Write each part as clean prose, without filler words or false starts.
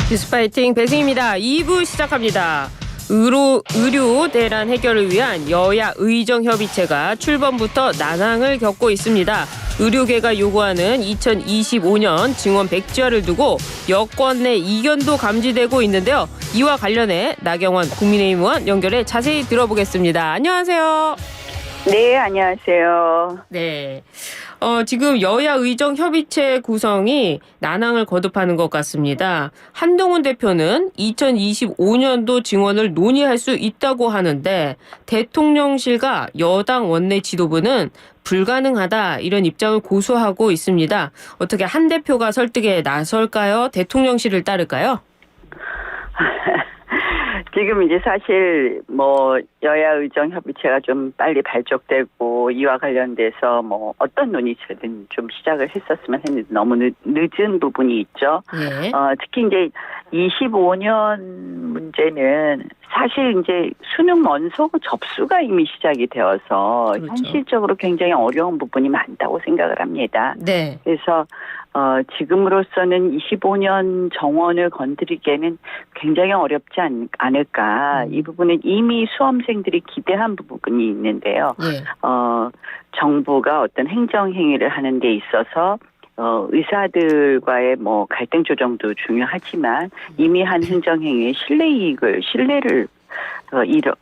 뉴스파이팅 배승입니다. 2부 시작합니다. 의료 대란 해결을 위한 여야 의정협의체가 출범부터 난항을 겪고 있습니다. 의료계가 요구하는 2025년 증원 백지화를 두고 여권 내 이견도 감지되고 있는데요. 이와 관련해 나경원 국민의힘 의원 연결해 자세히 들어보겠습니다. 안녕하세요. 네, 안녕하세요. 네. 지금 여야 의정협의체 구성이 난항을 거듭하는 것 같습니다. 한동훈 대표는 2025년도 증원을 논의할 수 있다고 하는데 대통령실과 여당 원내 지도부는 불가능하다 이런 입장을 고수하고 있습니다. 어떻게 한 대표가 설득에 나설까요? 대통령실을 따를까요? 지금 이제 사실 여야 의정 협의체가 좀 빨리 발족되고 이와 관련돼서 어떤 논의체든 좀 시작을 했었으면 했는데 너무 늦은 부분이 있죠. 예. 특히 이제 25년 문제는 사실 이제 수능 원서 접수가 이미 시작이 되어서 그렇죠. 현실적으로 굉장히 어려운 부분이 많다고 생각을 합니다. 네. 그래서 지금으로서는 25년 정원을 건드리기에는 굉장히 어렵지 않을까. 이 부분은 이미 수험생들이 기대한 부분이 있는데요. 예. 정부가 어떤 행정행위를 하는 데 있어서 의사들과의 갈등 조정도 중요하지만 이미 한 행정행위의 신뢰를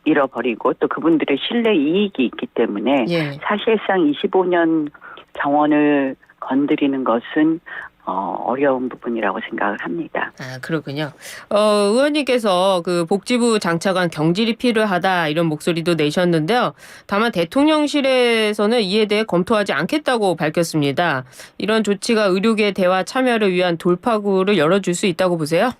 잃어버리고 또 그분들의 신뢰 이익이 있기 때문에 예. 사실상 25년 정원을 건드리는 것은 어려운 부분이라고 생각을 합니다. 아, 그렇군요. 의원님께서 그 복지부 장차관 경질이 필요하다 이런 목소리도 내셨는데요. 다만 대통령실에서는 이에 대해 검토하지 않겠다고 밝혔습니다. 이런 조치가 의료계 대화 참여를 위한 돌파구를 열어줄 수 있다고 보세요?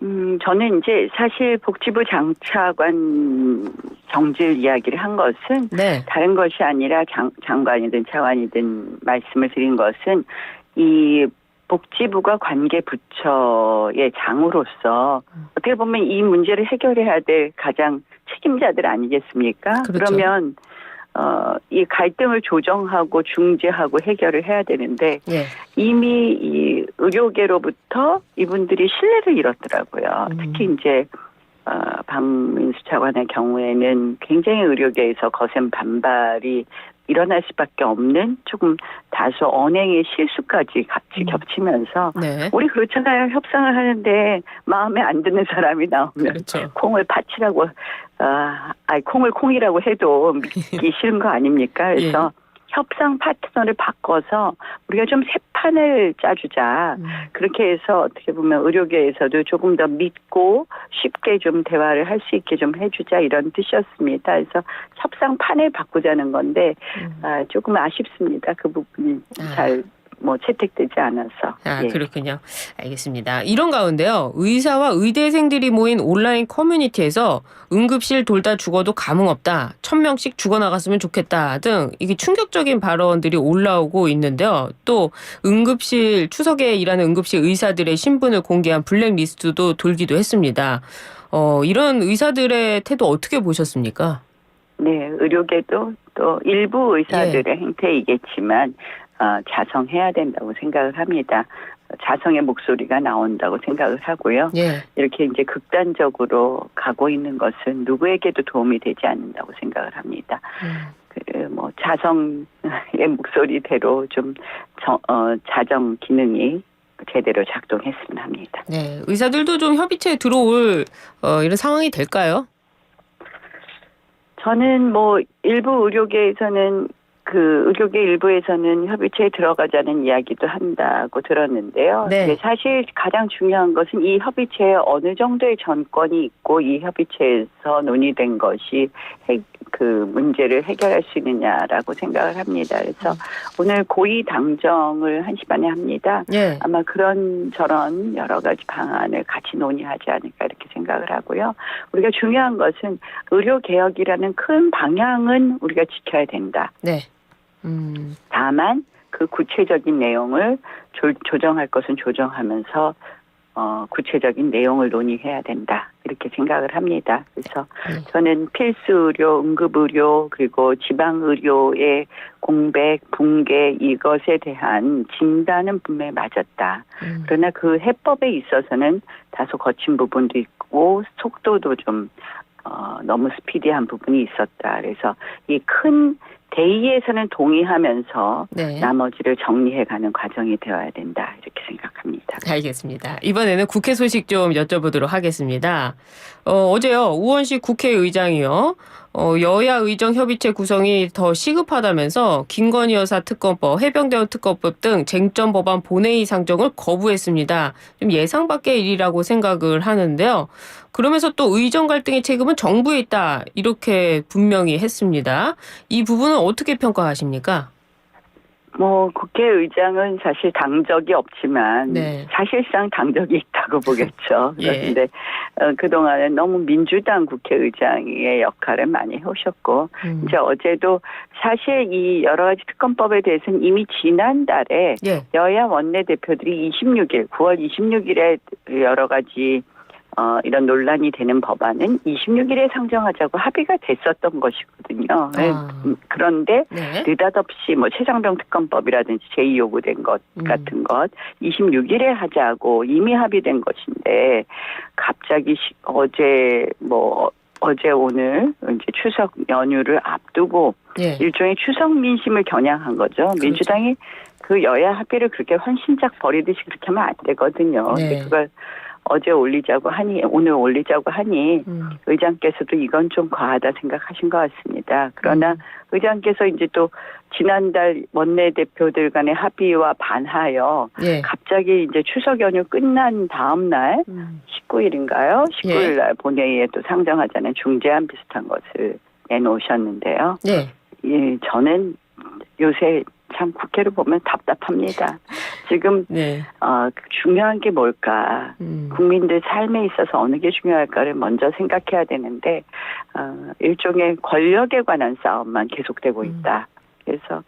저는 이제 사실 복지부 장차관 경질 이야기를 한 것은 네. 다른 것이 아니라 장관이든 차관이든 말씀을 드린 것은 이 복지부가 관계 부처의 장으로서 어떻게 보면 이 문제를 해결해야 될 가장 책임자들 아니겠습니까? 그렇죠. 그러면 이 갈등을 조정하고 중재하고 해결을 해야 되는데 예. 이미 이 의료계로부터 이분들이 신뢰를 잃었더라고요. 특히 이제 박민수 차관의 경우에는 굉장히 의료계에서 거센 반발이 일어날 수밖에 없는 조금 다소 언행의 실수까지 같이 겹치면서 네. 우리 그렇잖아요. 협상을 하는데 마음에 안 드는 사람이 나오면 그렇죠. 콩을 팥이라고 콩을 콩이라고 해도 믿기 싫은 거 아닙니까? 그래서 협상 파트너를 바꿔서 우리가 좀 새 판을 짜주자. 그렇게 해서 어떻게 보면 의료계에서도 조금 더 믿고 쉽게 좀 대화를 할 수 있게 좀 해주자 이런 뜻이었습니다. 그래서 협상 판을 바꾸자는 건데 조금 아쉽습니다. 그 부분이 잘 채택되지 않아서. 아, 예. 그렇군요. 알겠습니다. 이런 가운데요. 의사와 의대생들이 모인 온라인 커뮤니티에서 응급실 돌다 죽어도 감흥 없다. 1000명씩 죽어나갔으면 좋겠다 등 이게 충격적인 발언들이 올라오고 있는데요. 또 응급실 추석에 일하는 응급실 의사들의 신분을 공개한 블랙리스트도 돌기도 했습니다. 이런 의사들의 태도 어떻게 보셨습니까? 네, 의료계도 또 일부 의사들의 행태이겠지만 자성해야 된다고 생각을 합니다. 자성의 목소리가 나온다고 생각을 하고요. 예. 이렇게 이제 극단적으로 가고 있는 것은 누구에게도 도움이 되지 않는다고 생각을 합니다. 자성의 목소리대로 좀 자정 기능이 제대로 작동했으면 합니다. 네, 의사들도 좀 협의체에 들어올 이런 상황이 될까요? 저는 일부 의료계에서는 의료계 일부에서는 협의체에 들어가자는 이야기도 한다고 들었는데요. 네. 근데 사실 가장 중요한 것은 이 협의체에 어느 정도의 전권이 있고 이 협의체에서 논의된 것이 문제를 해결할 수 있느냐라고 생각을 합니다. 그래서 오늘 고위 당정을 1시 반에 합니다. 예. 아마 저런 여러 가지 방안을 같이 논의하지 않을까 이렇게 생각을 하고요. 우리가 중요한 것은 의료개혁이라는 큰 방향은 우리가 지켜야 된다. 네. 다만 그 구체적인 내용을 조정할 것은 조정하면서 구체적인 내용을 논의해야 된다. 이렇게 생각을 합니다. 그래서 저는 필수 의료, 응급 의료 그리고 지방 의료의 공백, 붕괴 이것에 대한 진단은 분명히 맞았다. 그러나 그 해법에 있어서는 다소 거친 부분도 있고 속도도 좀 너무 스피디한 부분이 있었다. 그래서 이 큰 대의에서는 동의하면서 네. 나머지를 정리해가는 과정이 되어야 된다. 이렇게 생각합니다. 알겠습니다. 이번에는 국회 소식 좀 여쭤보도록 하겠습니다. 어제요, 우원식 국회의장이요, 여야 의정 협의체 구성이 더 시급하다면서 김건희 여사 특검법, 해병대원 특검법 등 쟁점 법안 본회의 상정을 거부했습니다. 좀 예상 밖의 일이라고 생각을 하는데요. 그러면서 또 의정 갈등의 책임은 정부에 있다, 이렇게 분명히 했습니다. 이 부분은 어떻게 평가하십니까? 국회의장은 사실 당적이 없지만 네. 사실상 당적이 있다고 보겠죠. 예. 그런데 그동안은 너무 민주당 국회의장의 역할을 많이 해오셨고 이제 어제도 사실 이 여러 가지 특검법에 대해서는 이미 지난달에 예. 여야 원내대표들이 9월 26일에 여러 가지 이런 논란이 되는 법안은 26일에 상정하자고 합의가 됐었던 것이거든요. 그런데 네. 느닷없이 최장병 특검법이라든지 제2요구된 것 같은 것 26일에 하자고 이미 합의된 것인데 갑자기 어제 오늘 이제 추석 연휴를 앞두고 예. 일종의 추석 민심을 겨냥한 거죠. 그렇죠. 민주당이 그 여야 합의를 그렇게 헌신작 버리듯이 그렇게 하면 안 되거든요. 네. 근데 그걸 오늘 올리자고 하니 의장께서도 이건 좀 과하다 생각하신 것 같습니다. 그러나 의장께서 이제 또 지난달 원내대표들 간의 합의와 반하여 예. 갑자기 이제 추석 연휴 끝난 다음 날 19일인가요? 19일 날 본회의에 또 상정하자는 중재안 비슷한 것을 내놓으셨는데요. 예. 예, 저는 요새 참 국회를 보면 답답합니다. 지금 네. 중요한 게 뭘까? 국민들 삶에 있어서 어느 게 중요할까를 먼저 생각해야 되는데 일종의 권력에 관한 싸움만 계속되고 있다. 그래서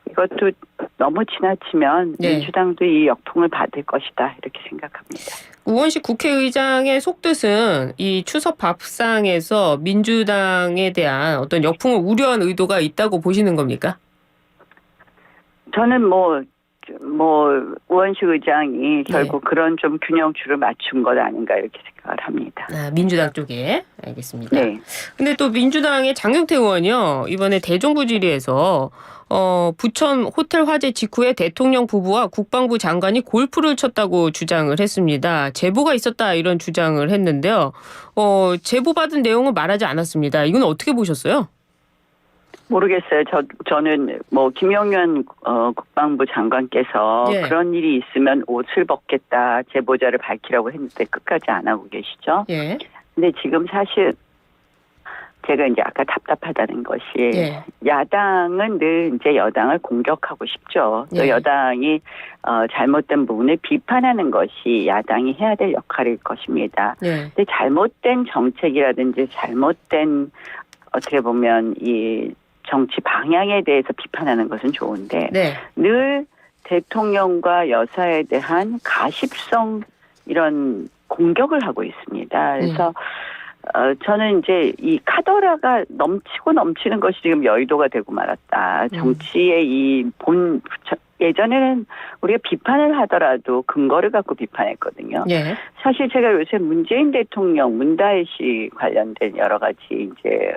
이것도 너무 지나치면 네. 민주당도 이 역풍을 받을 것이다. 이렇게 생각합니다. 우원식 국회의장의 속뜻은 이 추석 밥상에서 민주당에 대한 어떤 역풍을 우려한 의도가 있다고 보시는 겁니까? 저는 우원식 의장이 결국 그런 좀 균형추를 맞춘 것 아닌가 이렇게 생각을 합니다. 민주당 쪽에. 알겠습니다. 네. 근데 또 민주당의 장경태 의원이요, 이번에 대정부 질의에서 부천 호텔 화재 직후에 대통령 부부와 국방부 장관이 골프를 쳤다고 주장을 했습니다. 제보가 있었다 이런 주장을 했는데요. 제보받은 내용은 말하지 않았습니다. 이건 어떻게 보셨어요? 모르겠어요. 저는 김용현 국방부 장관께서 예. 그런 일이 있으면 옷을 벗겠다 제보자를 밝히라고 했는데 끝까지 안 하고 계시죠. 예. 근데 지금 사실 제가 이제 아까 답답하다는 것이 예. 야당은 늘 이제 여당을 공격하고 싶죠. 또 예. 여당이 잘못된 부분을 비판하는 것이 야당이 해야 될 역할일 것입니다. 예. 근데 잘못된 정책이라든지 잘못된 어떻게 보면 이 정치 방향에 대해서 비판하는 것은 좋은데 네. 늘 대통령과 여사에 대한 가십성 이런 공격을 하고 있습니다. 그래서 저는 이제 이 카더라가 넘치고 넘치는 것이 지금 여의도가 되고 말았다. 정치의 예전에는 우리가 비판을 하더라도 근거를 갖고 비판했거든요. 예. 사실 제가 요새 문재인 대통령, 문다혜 씨 관련된 여러 가지 이제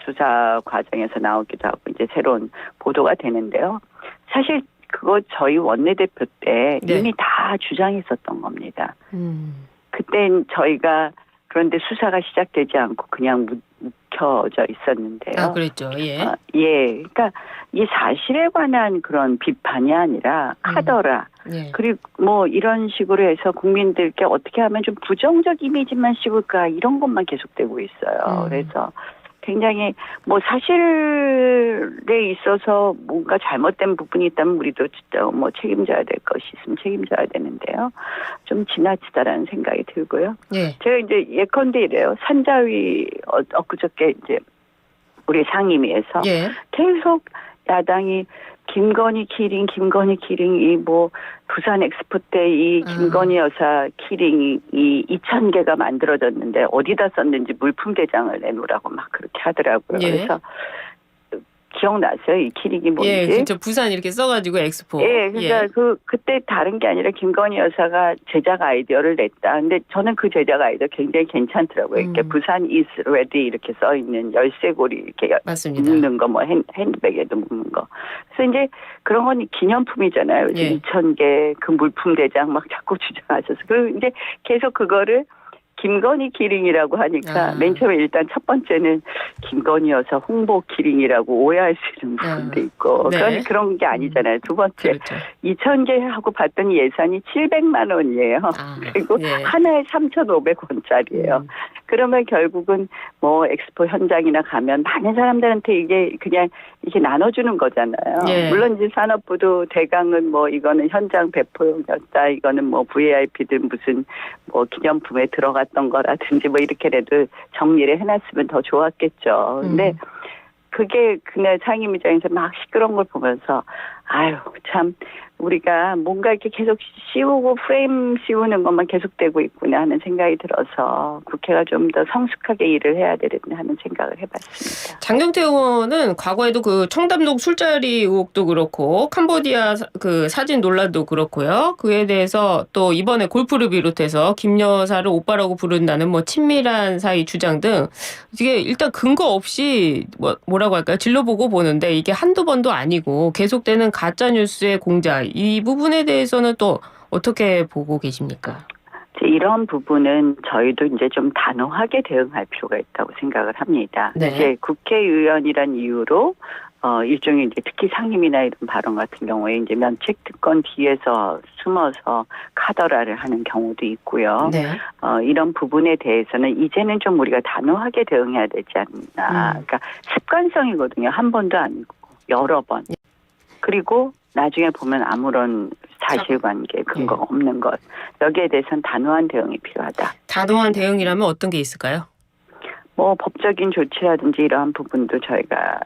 수사 과정에서 나오기도 하고 이제 새로운 보도가 되는데요. 사실 그거 저희 원내대표 때 이미 다 주장했었던 겁니다. 그땐 저희가 그런데 수사가 시작되지 않고 그냥 묵혀져 있었는데요. 그랬죠. 예. 예. 그러니까 이 사실에 관한 그런 비판이 아니라 카더라. 예. 그리고 이런 식으로 해서 국민들께 어떻게 하면 좀 부정적 이미지만 씌울까 이런 것만 계속되고 있어요. 그래서 굉장히 사실에 있어서 뭔가 잘못된 부분이 있다면 우리도 진짜 책임져야 될 것이 있으면 책임져야 되는데요. 좀 지나치다라는 생각이 들고요. 예. 제가 이제 예컨대 이래요. 산자위 엊그저께 이제 우리 상임위에서 예. 계속 야당이 김건희 키링 이 뭐 부산 엑스포 때 이 김건희 여사 키링이 2,000개가 만들어졌는데 어디다 썼는지 물품 대장을 내놓으라고 막 그렇게 하더라고요. 예. 그래서 기억나세요? 이 키링이 뭔지? 예, 그렇죠. 부산 이렇게 써가지고 엑스포. 예, 그러니까 그때 다른 게 아니라 김건희 여사가 제작 아이디어를 냈다. 근데 저는 그 제작 아이디어 굉장히 괜찮더라고요. 이렇게 부산 is ready 이렇게 써 있는 열쇠고리 이렇게 맞습니다. 묶는 거, 뭐 핸드백에도 묶는 거. 그래서 이제 그런 건 기념품이잖아요. 예. 2,000개 그 물품 대장 막 자꾸 주장하셔서 그리고 이제 계속 그거를 김건희 키링이라고 하니까 맨 처음에 일단 첫 번째는 김건희 여사 홍보 키링이라고 오해할 수 있는 부분도 있고 네. 그런 게 아니잖아요. 두 번째 그렇죠. 2,000개 하고 봤더니 예산이 700만 원이에요. 그리고 예. 하나에 3,500원짜리예요. 그러면 결국은 뭐 엑스포 현장이나 가면 많은 사람들한테 이게 그냥 이게 나눠주는 거잖아요. 예. 물론 이제 산업부도 대강은 뭐 이거는 현장 배포용이었다. 이거는 뭐 VIP들 무슨 뭐 기념품에 들어갔던 거라든지 뭐 이렇게라도 정리를 해놨으면 더 좋았겠죠. 근데 그게 그날 상임위장에서 막 시끄러운 걸 보면서 아유 참 우리가 뭔가 이렇게 계속 씌우고 프레임 씌우는 것만 계속되고 있구나 하는 생각이 들어서 국회가 좀 더 성숙하게 일을 해야 되겠나 하는 생각을 해봤습니다. 장경태 의원은 과거에도 그 청담동 술자리 의혹도 그렇고 캄보디아 그 사진 논란도 그렇고요. 그에 대해서 또 이번에 골프를 비롯해서 김 여사를 오빠라고 부른다는 뭐 친밀한 사이 주장 등 이게 일단 근거 없이 뭐라고 할까요? 질러보고 보는데 이게 한두 번도 아니고 계속되는 가짜 뉴스의 공작 이 부분에 대해서는 또 어떻게 보고 계십니까? 이런 부분은 저희도 이제 좀 단호하게 대응할 필요가 있다고 생각을 합니다. 네. 이제 국회의원이란 이유로 일종의 이제 특히 상임이나 이런 발언 같은 경우에 이제 면책 특권 뒤에서 숨어서 카더라를 하는 경우도 있고요. 네. 이런 부분에 대해서는 이제는 좀 우리가 단호하게 대응해야 되지 않나. 그러니까 습관성이거든요. 한 번도 아니고 여러 번. 그리고 나중에 보면 아무런 사실관계 근거가 없는 것. 여기에 대해서는 단호한 대응이 필요하다. 단호한 대응이라면 어떤 게 있을까요? 뭐 법적인 조치라든지 이러한 부분도 저희가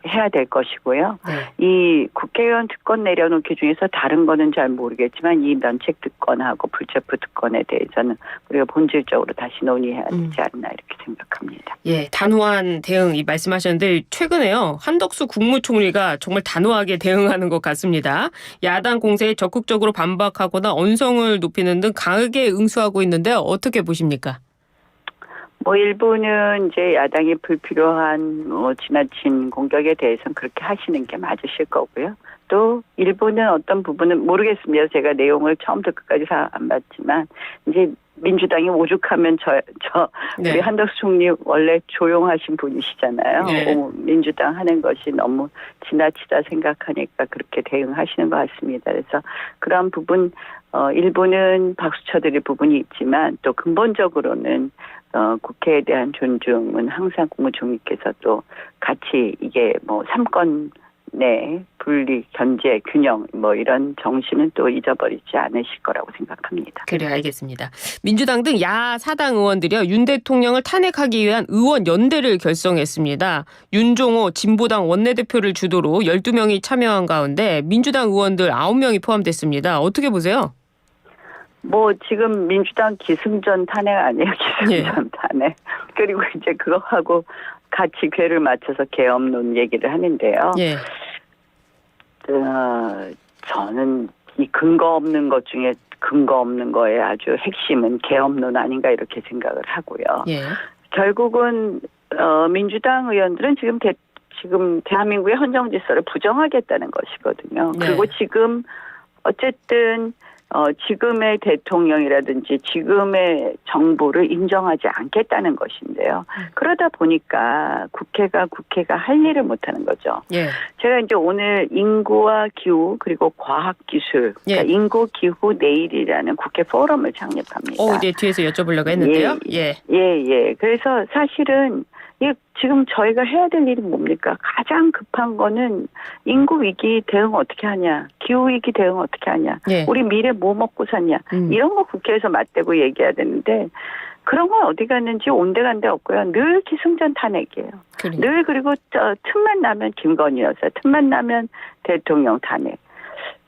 해야 될 것이고요. 네. 이 국회의원 특권 내려놓기 중에서 다른 거는 잘 모르겠지만 이 면책 특권하고 불체포 특권에 대해서는 우리가 본질적으로 다시 논의해야 되지 않나 이렇게 생각합니다. 예, 단호한 대응 이 말씀하셨는데 최근에요. 한덕수 국무총리가 정말 단호하게 대응하는 것 같습니다. 야당 공세에 적극적으로 반박하거나 언성을 높이는 등 강하게 응수하고 있는데요. 어떻게 보십니까? 뭐 일부는 이제 야당이 불필요한 지나친 공격에 대해서는 그렇게 하시는 게 맞으실 거고요. 또 일부는 어떤 부분은 모르겠습니다. 제가 내용을 처음부터 끝까지 안 봤지만 이제 민주당이 오죽하면 네. 우리 한덕수 총리 원래 조용하신 분이시잖아요. 네. 민주당 하는 것이 너무 지나치다 생각하니까 그렇게 대응하시는 것 같습니다. 그래서 그런 부분 일부는 박수 쳐드릴 부분이 있지만 또 근본적으로는 국회에 대한 존중은 항상 국무총리께서도 같이 이게 뭐 삼권 내 분리, 견제, 균형 뭐 이런 정신은 또 잊어버리지 않으실 거라고 생각합니다. 그래 알겠습니다. 민주당 등 야사당 의원들이요. 윤 대통령을 탄핵하기 위한 의원 연대를 결성했습니다. 윤종호 진보당 원내대표를 주도로 12명이 참여한 가운데 민주당 의원들 9명이 포함됐습니다. 어떻게 보세요? 뭐 지금 민주당 기승전 탄핵 아니에요? 기승전 탄핵. 그리고 이제 그거하고 같이 궤를 맞춰서 계엄론 얘기를 하는데요. 예. 저는 이 근거 없는 것 중에 근거 없는 거에 아주 핵심은 계엄론 아닌가 이렇게 생각을 하고요. 예. 결국은 민주당 의원들은 지금 대한민국의 헌정 질서를 부정하겠다는 것이거든요. 네. 그리고 지금 어쨌든 지금의 대통령이라든지 지금의 정부를 인정하지 않겠다는 것인데요. 그러다 보니까 국회가 할 일을 못하는 거죠. 예. 제가 이제 오늘 인구와 기후 그리고 과학기술, 그러니까 인구, 기후, 내일이라는 국회 포럼을 창립합니다. 네, 뒤에서 여쭤보려고 했는데요. 예. 그래서 사실은 지금 저희가 해야 될 일이 뭡니까? 가장 급한 거는 인구 위기 대응 어떻게 하냐, 기후 위기 대응 어떻게 하냐, 예. 우리 미래 뭐 먹고 사냐 이런 거 국회에서 맞대고 얘기해야 되는데 그런 건 어디 갔는지 온데간데 없고요. 늘 기승전 탄핵이에요. 그러니까. 늘 그리고 틈만 나면 김건희 여사, 틈만 나면 대통령 탄핵.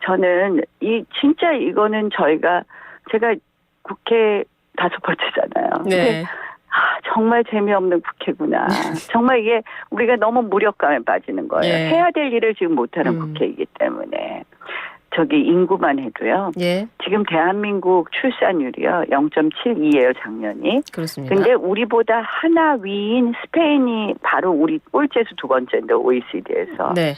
저는 진짜 이거는 제가 국회 5번째잖아요. 네. 정말 재미없는 국회구나. 정말 이게 우리가 너무 무력감에 빠지는 거예요. 예. 해야 될 일을 지금 못하는 국회이기 때문에. 저기 인구만 해도요. 예. 지금 대한민국 출산율이요. 0.72예요, 작년이. 그렇습니다. 근데 우리보다 하나 위인 스페인이 바로 우리 꼴찌에서 2번째인데 OECD에서. 네.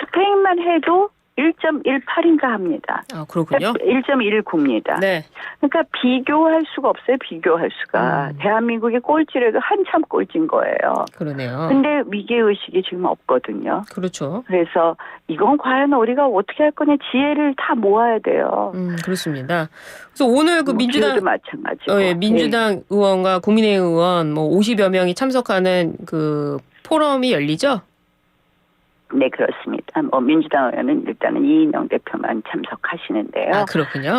스페인만 해도 1.18인가 합니다. 아, 그렇군요. 1.19입니다. 네. 그러니까 비교할 수가 없어요. 비교할 수가. 대한민국이 꼴찌라도 한참 꼴찌인 거예요. 그러네요. 근데 위기의식이 지금 없거든요. 그렇죠. 그래서 이건 과연 우리가 어떻게 할 거냐 지혜를 다 모아야 돼요. 그렇습니다. 그래서 오늘 그 기후도 마찬가지고. 예, 민주당 의원과 국민의힘 의원 뭐 50여 명이 참석하는 그 포럼이 열리죠? 네, 그렇습니다. 민주당 의원은 일단은 이인영 대표만 참석하시는데요. 아, 그렇군요.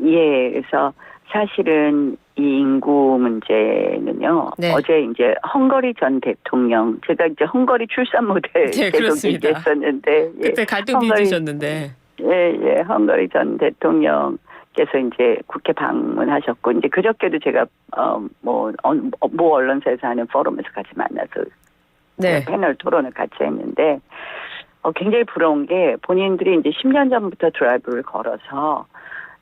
예, 그래서 사실은 이 인구 문제는요. 네. 어제 이제 헝거리 전 대통령, 제가 이제 헝거리 출산 모델 네, 계속 그렇습니다. 얘기했었는데. 그때 갈등 빚으셨는데. 예, 헝거리 전 대통령께서 이제 국회 방문하셨고, 이제 그저께도 제가, 모 언론사에서 하는 포럼에서 같이 만나서 네. 패널 토론을 같이 했는데, 굉장히 부러운 게 본인들이 이제 10년 전부터 드라이브를 걸어서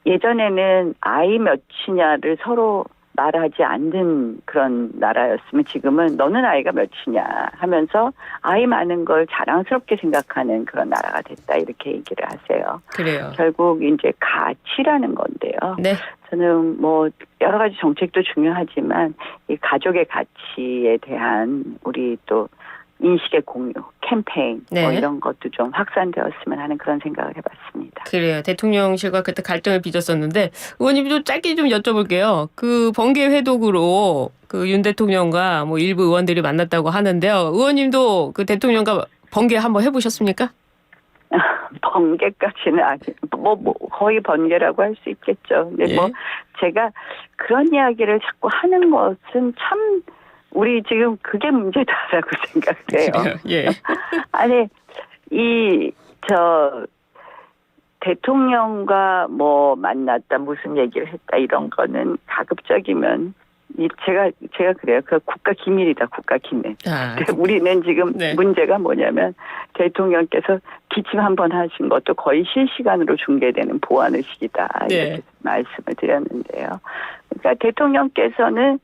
예전에는 아이 몇이냐를 서로 말하지 않는 그런 나라였으면 지금은 너는 아이가 몇이냐 하면서 아이 많은 걸 자랑스럽게 생각하는 그런 나라가 됐다 이렇게 얘기를 하세요. 그래요. 결국 이제 가치라는 건데요. 네. 저는 뭐 여러 가지 정책도 중요하지만 이 가족의 가치에 대한 우리 또 인식의 공유, 캠페인 네. 뭐 이런 것도 좀 확산되었으면 하는 그런 생각을 해봤습니다. 그래요. 대통령실과 그때 갈등을 빚었었는데 의원님도 짧게 좀 여쭤볼게요. 그 번개 회독으로 그 윤 대통령과 뭐 일부 의원들이 만났다고 하는데요. 의원님도 그 대통령과 번개 한번 해보셨습니까? 번개까지는 거의 번개라고 할 수 있겠죠. 근데 예. 뭐 제가 그런 이야기를 자꾸 하는 것은 참 우리 지금 그게 문제다라고 생각해요. 예. 아니 대통령과 뭐 만났다 무슨 얘기를 했다 이런 거는 가급적이면 제가 그래요. 그 국가 기밀이다, 국가 기밀. 우리는 지금 네. 문제가 뭐냐면 대통령께서 기침 한번 하신 것도 거의 실시간으로 중계되는 보안 의식이다 이렇게 네. 말씀을 드렸는데요. 그러니까 대통령께서는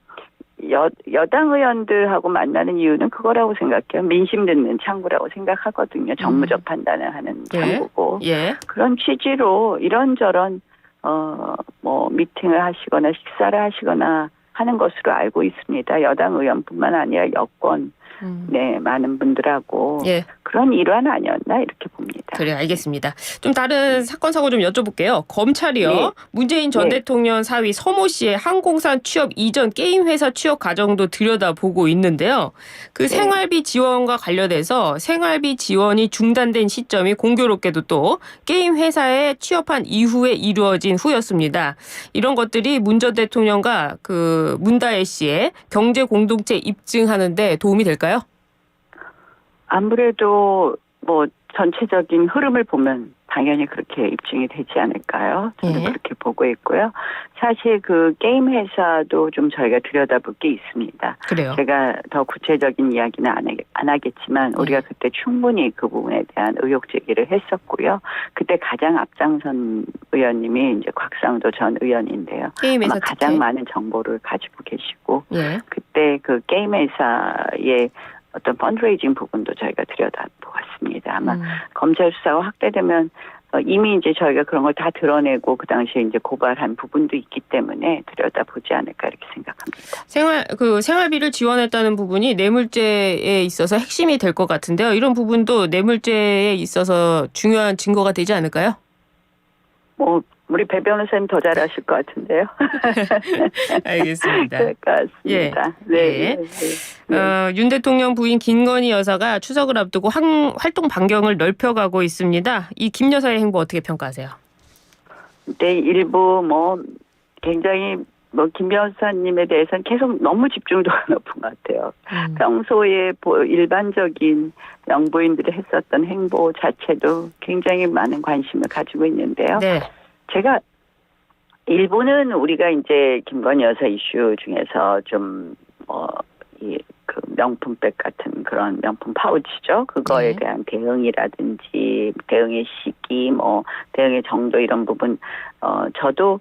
여당 의원들하고 만나는 이유는 그거라고 생각해요. 민심 듣는 창구라고 생각하거든요. 정무적 판단을 하는 창구고. 예. 그런 취지로 이런저런 뭐 미팅을 하시거나 식사를 하시거나 하는 것으로 알고 있습니다. 여당 의원뿐만 아니라 여권 네 많은 분들하고 예. 그런 일환 아니었나 이렇게 봅니다. 그래 알겠습니다. 좀 다른 사건 사고 좀 여쭤볼게요. 검찰이요. 네. 문재인 전 네. 대통령 사위 서모 씨의 항공산 취업 이전 게임 회사 취업 과정도 들여다보고 있는데요. 그 생활비 지원과 관련해서 생활비 지원이 중단된 시점이 공교롭게도 또 게임 회사에 취업한 이후에 이루어진 후였습니다. 이런 것들이 문 전 대통령과 그 문다혜 씨의 경제 공동체 입증하는 데 도움이 될까요? 아무래도 뭐 전체적인 흐름을 보면 당연히 그렇게 입증이 되지 않을까요? 저는 예. 그렇게 보고 있고요. 사실 그 게임 회사도 좀 저희가 들여다볼 게 있습니다. 그래요. 제가 더 구체적인 이야기는 안 하겠지만 우리가 그때 충분히 그 부분에 대한 의혹 제기를 했었고요. 그때 가장 앞장선 의원님이 이제 곽상도 전 의원인데요. 게임 회사 아마 가장 많은 정보를 가지고 계시고 예. 그때 그 게임 회사의 어떤 펀드레이징 부분도 저희가 들여다보았습니다. 아마 검찰 수사가 확대되면 이미 이제 저희가 그런 걸 다 드러내고 그 당시에 이제 고발한 부분도 있기 때문에 들여다보지 않을까 이렇게 생각합니다. 생활비를 지원했다는 부분이 뇌물죄에 있어서 핵심이 될 것 같은데요. 이런 부분도 뇌물죄에 있어서 중요한 증거가 되지 않을까요? 우리 배 변호사님 더 잘하실 것 같은데요. 알겠습니다. 그럴 것 같습니다. 예. 네. 네. 윤 대통령 부인 김건희 여사가 추석을 앞두고 활동 반경을 넓혀가고 있습니다. 이 김 여사의 행보 어떻게 평가하세요? 네, 일부 굉장히 뭐 김 변호사님에 대해서는 계속 너무 집중도가 높은 것 같아요. 평소에 일반적인 영부인들이 했었던 행보 자체도 굉장히 많은 관심을 가지고 있는데요. 네. 제가 일본은 우리가 이제 김건희 여사 이슈 중에서 좀 그 명품백 같은 그런 명품 파우치죠. 그거에 네. 대한 대응이라든지 대응의 시기, 뭐 대응의 정도 이런 부분 저도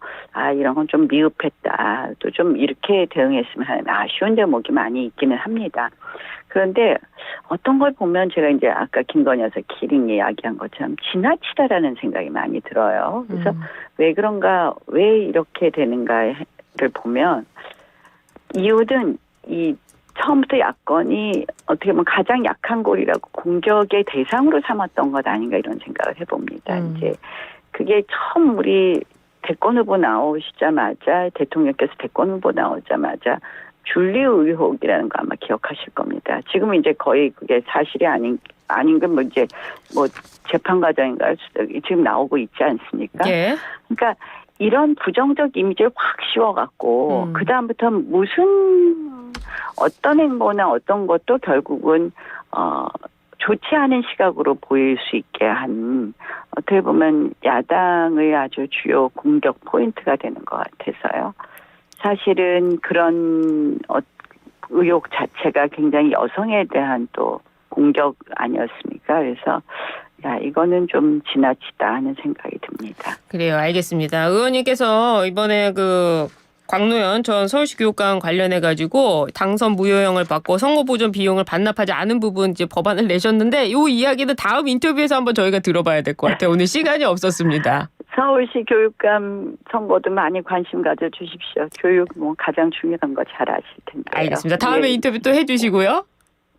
이런 건 좀 미흡했다. 또 좀 이렇게 대응했으면 하는 아쉬운 대목이 많이 있기는 합니다. 그런데 어떤 걸 보면 제가 이제 아까 김건희 여사 키링 이야기한 것처럼 지나치다라는 생각이 많이 들어요. 그래서 왜 그런가, 왜 이렇게 되는가를 보면 이유는 이 처음부터 야권이 어떻게 보면 가장 약한 골이라고 공격의 대상으로 삼았던 것 아닌가 이런 생각을 해봅니다. 이제 그게 처음 우리 대권 후보 나오시자마자 대통령께서 대권 후보 나오자마자 줄리 의혹이라는 거 아마 기억하실 겁니다. 지금 이제 거의 그게 사실이 아닌 건 뭐 이제 뭐 재판 과정인가 지금 나오고 있지 않습니까? 예. 그러니까 이런 부정적 이미지를 확 씌워갖고 그 다음부터 무슨 어떤 행보나 어떤 것도 결국은 좋지 않은 시각으로 보일 수 있게 한 어떻게 보면 야당의 아주 주요 공격 포인트가 되는 것 같아서요. 사실은 그런 의혹 자체가 굉장히 여성에 대한 또 공격 아니었습니까? 그래서 이거는 좀 지나치다 하는 생각이 듭니다. 그래요. 알겠습니다. 의원님께서 이번에 그 광노현 전 서울시 교육감 관련해 가지고 당선 무효형을 받고 선거 보전 비용을 반납하지 않은 부분 이제 법안을 내셨는데 이 이야기는 다음 인터뷰에서 한번 저희가 들어봐야 될 것 같아요. 오늘 시간이 없었습니다. 서울시 교육감 선거도 많이 관심 가져주십시오. 교육 뭐 가장 중요한 거 잘 아실 텐데요. 알겠습니다. 다음에 인터뷰 또 해주시고요.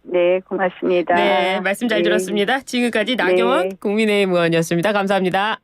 네, 고맙습니다. 네, 말씀 잘 들었습니다. 지금까지 나경원 국민의힘 의원이었습니다. 감사합니다.